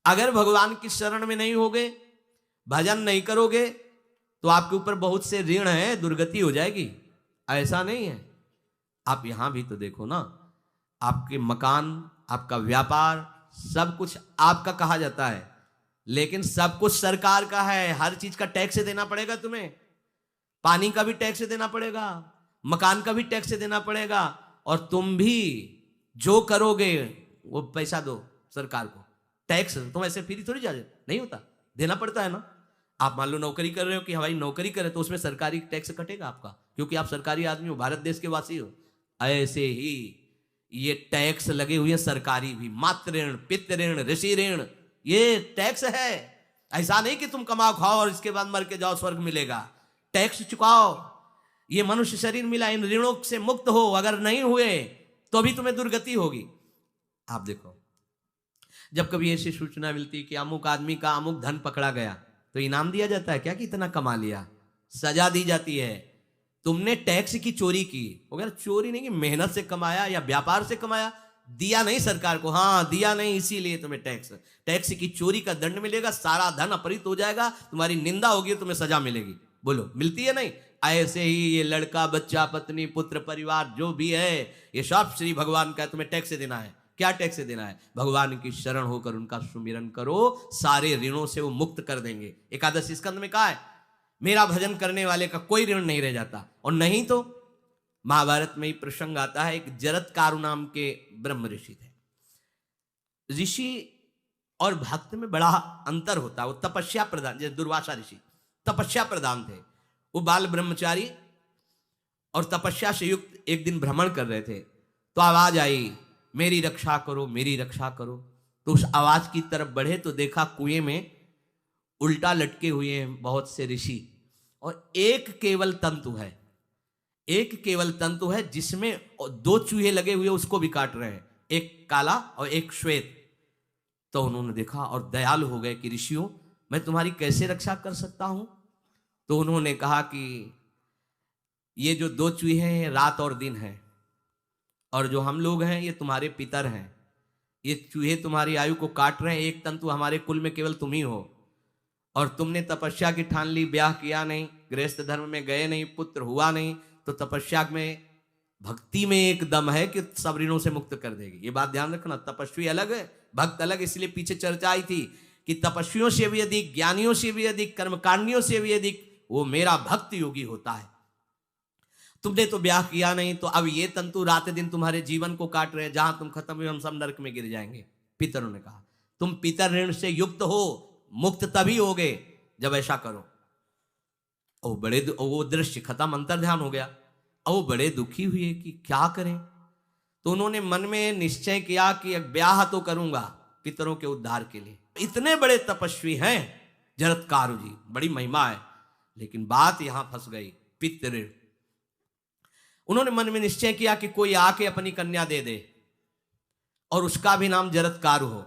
अगर भगवान की शरण में नहीं होगे, भजन नहीं करोगे, तो आपके ऊपर बहुत से ऋण है, दुर्गति हो जाएगी। ऐसा नहीं है। आप यहां भी तो देखो ना, आपके मकान, आपका व्यापार, सब कुछ आपका कहा जाता है, लेकिन सब कुछ सरकार का है। हर चीज का टैक्स देना पड़ेगा तुम्हें। पानी का भी टैक्स देना पड़ेगा, मकान का भी टैक्स देना पड़ेगा, और तुम भी जो करोगे वो पैसा दो सरकार को। टैक्स तुम ऐसे फ्री थोड़ी जा नहीं होता, देना पड़ता है ना। आप मान लो नौकरी कर रहे हो कि हमारी नौकरी करे, तो उसमें सरकारी टैक्स कटेगा आपका, क्योंकि आप सरकारी आदमी हो, भारत देश के वासी हो। ऐसे ही ये टैक्स लगे हुए हैं सरकारी भी, मातृ ऋण, पितृ ऋण, ऋषि ऋण, ये टैक्स है। ऐसा नहीं कि तुम कमाओ खाओ और इसके बाद मर के जाओ स्वर्ग मिलेगा। टैक्स चुकाओ। ये मनुष्य शरीर मिला, इन ऋणों से मुक्त हो। अगर नहीं हुए तो भी तुम्हें दुर्गति होगी। आप देखो, जब कभी ऐसी सूचना मिलती कि अमुक आदमी का अमुक धन पकड़ा गया, तो इनाम दिया जाता है क्या कि इतना कमा लिया? सजा दी जाती है। तुमने टैक्स की चोरी की, अगर चोरी नहीं की, मेहनत से कमाया या व्यापार से कमाया, दिया नहीं सरकार को, हाँ दिया नहीं, इसीलिए तुम्हें टैक्स की चोरी का दंड मिलेगा। सारा धन अपहृत हो जाएगा, तुम्हारी निंदा होगी, तुम्हें सजा मिलेगी। बोलो मिलती है नहीं? ऐसे ही ये लड़का, बच्चा, पत्नी, पुत्र, परिवार जो भी है, ये सब श्री भगवान का तुम्हें टैक्स देना है। क्या टैक्स देना है? भगवान की शरण होकर उनका सुमिरन करो, सारे ऋणों से वो मुक्त कर देंगे। एकादशी स्कंद में कहा है, मेरा भजन करने वाले का कोई ऋण नहीं रह जाता। और नहीं तो महाभारत में ही प्रसंग आता है, एक जरत्कारु नाम के ब्रह्म ऋषि थे। ऋषि और भक्त में बड़ा अंतर होता है। वो तपस्या प्रधान, जैसे दुर्वासा ऋषि तपस्या प्रधान थे, वो बाल ब्रह्मचारी और तपस्या से युक्त एक दिन भ्रमण कर रहे थे, तो आवाज आई, मेरी रक्षा करो, मेरी रक्षा करो। तो उस आवाज की तरफ बढ़े तो देखा कुएं में उल्टा लटके हुए हैं बहुत से ऋषि, और एक केवल तंतु है, एक केवल तंतु है जिसमें दो चूहे लगे हुए, उसको भी काट रहे हैं, एक काला और एक श्वेत। तो उन्होंने देखा और दयालु हो गए कि ऋषियों, मैं तुम्हारी कैसे रक्षा कर सकता हूं? तो उन्होंने कहा कि ये जो दो चूहे हैं रात और दिन हैं, और जो हम लोग हैं ये तुम्हारे पितर हैं। ये चूहे तुम्हारी आयु को काट रहे हैं, एक तंतु हमारे कुल में केवल तुम ही हो, और तुमने तपस्या की ठान ली, ब्याह किया नहीं, गृहस्थ धर्म में गए नहीं, पुत्र हुआ नहीं, तो तपस्या में, भक्ति में एक दम है कि सब ऋणों से मुक्त कर देगी। ये बात ध्यान रखना, तपस्वी अलग है, भक्त अलग। इसलिए पीछे चर्चा आई थी कि तपस्वियों से भी अधिक, ज्ञानियों से भी अधिक, कर्मकांडियों से भी अधिक वो मेरा भक्त योगी होता है। तुमने तो ब्याह किया नहीं, तो अब ये तंतु रात दिन तुम्हारे जीवन को काट रहे हैं, जहां तुम खत्म हुए हम सब नरक में गिर जाएंगे। पितरों ने कहा, तुम पितर ऋण से युक्त हो, मुक्त तभी होगे जब ऐसा करो। वो दृश्य खत्म, अंतर ध्यान हो गया। और वो बड़े दुखी हुए कि क्या करें। तो उन्होंने मन में निश्चय किया कि ब्याह तो करूंगा पितरों के उद्धार के लिए। इतने बड़े तपस्वी हैं जरत्कारु जी, बड़ी महिमा है, लेकिन बात यहां फंस गई, पितृ। उन्होंने मन में निश्चय किया कि कोई आके अपनी कन्या दे दे और उसका भी नाम जरत्कारु हो।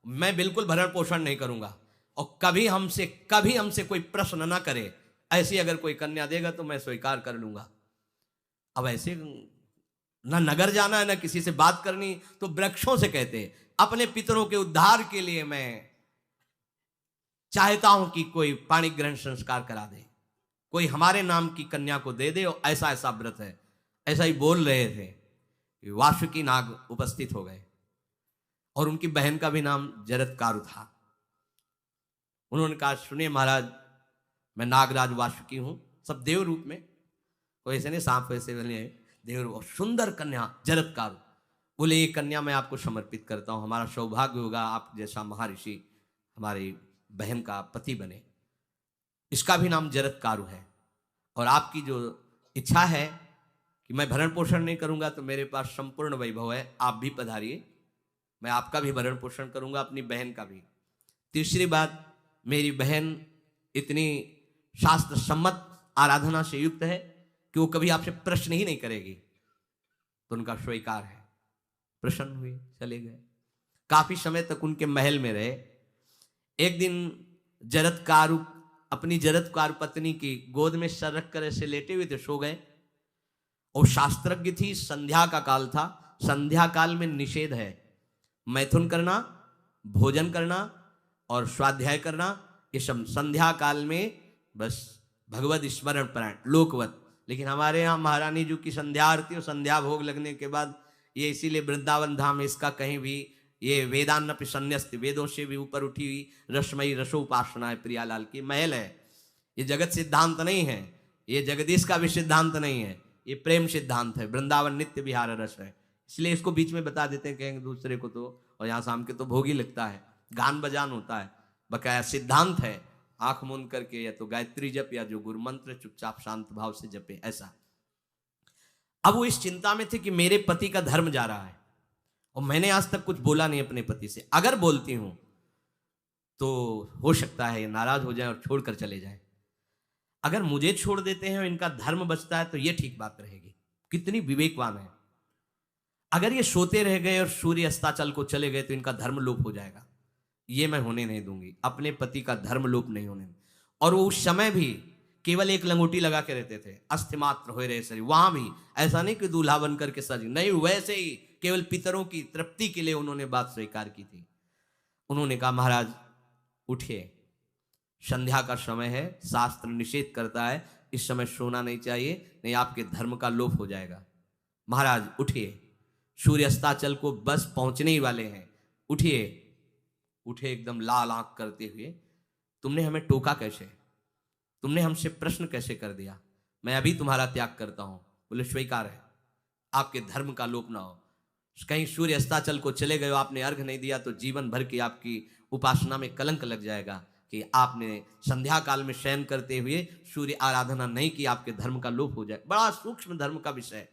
मैं बिल्कुल भरण पोषण नहीं करूंगा, और कभी हमसे कोई प्रश्न ना करे। ऐसी अगर कोई कन्या देगा तो मैं स्वीकार कर लूंगा। अब ऐसे ना नगर जाना है, ना किसी से बात करनी, तो वृक्षों से कहते, अपने पितरों के उद्धार के लिए मैं चाहता हूं कि कोई पाणी ग्रहण संस्कार करा दे, कोई हमारे नाम की कन्या को दे दे, और ऐसा ऐसा व्रत है। ऐसा ही बोल रहे थे, वासुकी नाग उपस्थित हो गए, और उनकी बहन का भी नाम जरत्कारु था। उन्होंने कहा, सुनिए महाराज, मैं नागराज वासुकी हूं, सब देव रूप में, कोई ऐसे नहीं सांप वैसे बने, देव रूप, सुंदर कन्या जरत्कारु। बोले, ये कन्या मैं आपको समर्पित करता हूं, हमारा सौभाग्य होगा आप जैसा महर्षि हमारी बहन का पति बने। इसका भी नाम जरत्कारु है, और आपकी जो इच्छा है कि मैं भरण पोषण नहीं करूंगा, तो मेरे पास संपूर्ण वैभव है, आप भी पधारिए, मैं आपका भी भरण पोषण करूंगा, अपनी बहन का भी। तीसरी बात, मेरी बहन इतनी शास्त्र सम्मत आराधना से युक्त है कि वो कभी आपसे प्रश्न ही नहीं करेगी, तो उनका स्वीकार है। प्रसन्न हुए, चले गए। काफी समय तक उनके महल में रहे। एक दिन जरत्कारु अपनी जरत्कारु पत्नी की गोद में सर रख कर ऐसे लेटे हुए थे, सो गए। और शास्त्रज्ञ थी, संध्या का काल था। संध्या काल में निषेध है मैथुन करना, भोजन करना, और स्वाध्याय करना, ये संध्या काल में बस भगवत स्मरण प्राण लोकवत। लेकिन हमारे यहाँ महारानी जी की संध्या आरती और संध्या भोग लगने के बाद ये इसीलिए वृंदावन धाम इसका कहीं भी ये वेदान्नपि संन्यस्त, वेदों से भी ऊपर उठी हुई रसमयी रसोपासना है, प्रियालाल की महल है। ये जगत सिद्धांत नहीं है, ये जगदीश का भी सिद्धांत नहीं है, ये प्रेम सिद्धांत है। वृंदावन नित्य विहार रस है, इसलिए इसको बीच में बता देते हैं कहेंगे दूसरे को तो। और यहाँ शाम के तो भोग ही लगता है, गान बजान होता है, बकाया सिद्धांत है। आंख मूंद करके या तो गायत्री जप या जो गुरु मंत्र चुपचाप शांत भाव से जपे, ऐसा। अब वो इस चिंता में थे कि मेरे पति का धर्म जा रहा है और मैंने आज तक कुछ बोला नहीं अपने पति से। अगर बोलती हूं तो हो सकता है ये नाराज हो जाए और छोड़कर चले जाए। अगर मुझे छोड़ देते हैं और इनका धर्म बचता है तो ये ठीक बात रहेगी। कितनी विवेकवान है। अगर ये सोते रह गए और सूर्य अस्ताचल को चले गए तो इनका धर्म लोप हो जाएगा। ये मैं होने नहीं दूंगी, अपने पति का धर्म लोप नहीं होने दूंगी। और वो उस समय भी केवल एक लंगोटी लगा के रहते थे, अस्थि मात्र हो रहे शरीर। वहां भी ऐसा नहीं कि दूल्हा बन करके सज, नहीं, वैसे ही केवल पितरों की तृप्ति के लिए उन्होंने बात स्वीकार की थी। उन्होंने कहा महाराज उठिए, संध्या का समय है, शास्त्र निषेध करता है इस समय सोना नहीं चाहिए, नहीं आपके धर्म का लोप हो जाएगा। महाराज उठिए, सूर्य अस्ताचल को बस पहुंचने ही वाले हैं, उठिए। उठे एकदम लाल आंख करते हुए, तुमने हमें टोका कैसे, तुमने हमसे प्रश्न कैसे कर दिया, मैं अभी तुम्हारा त्याग करता हूं। बोले स्वीकार है, आपके धर्म का लोप ना हो। कहीं सूर्य अस्ताचल को चले गए, आपने अर्घ नहीं दिया तो जीवन भर की आपकी उपासना में कलंक लग जाएगा कि आपने संध्या काल में शयन करते हुए सूर्य आराधना नहीं की, आपके धर्म का लोप हो जाए। बड़ा सूक्ष्म धर्म का विषय।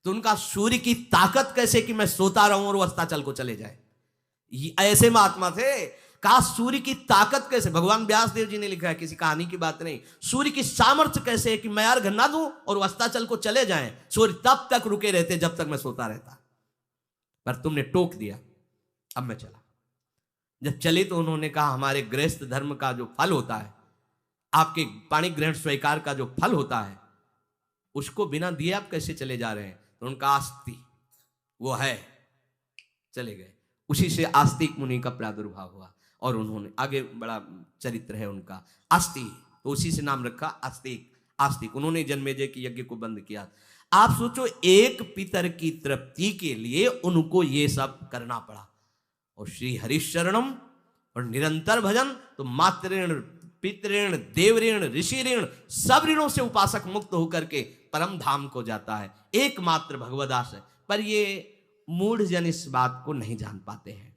तो उनका सूर्य की ताकत कैसे कि मैं सोता रहूं और वो अस्ताचल को चले जाए, ऐसे महात्मा थे। कहा सूर्य की ताकत कैसे, भगवान व्यास देव जी ने लिखा है, किसी कहानी की बात नहीं। सूर्य की सामर्थ्य कैसे है कि मैं अर्घ ना दूं और वो अस्ताचल को चले जाएं। सूर्य तब तक रुके रहते जब तक मैं सोता रहता, पर तुमने टोक दिया, अब मैं चला। जब चले तो उन्होंने कहा हमारे गृहस्थ धर्म का जो फल होता है, आपके पाणी ग्रहण स्वीकार का जो फल होता है, उसको बिना दिए आप कैसे चले जा रहे हैं। तो उनका आस्ति वो है, चले गए। उसी से आस्तिक मुनि का प्रादुर्भाव हुआ और उन्होंने आगे बड़ा चरित्र है उनका, आस्तिक, तो उसी से नाम रखा आस्तिक। आस्तिक उन्होंने जन्मेजय के यज्ञ को बंद किया। आप सोचो, एक पितर की तृप्ति के लिए उनको ये सब करना पड़ा। और श्री हरिशरणम और निरंतर भजन, तो मातृण पितृण देवऋण ऋषि ऋण सब ऋणों से उपासक मुक्त होकर के परम धाम को जाता है। एकमात्र भगवदास है, पर ये मूढ़ जन इस बात को नहीं जान पाते हैं।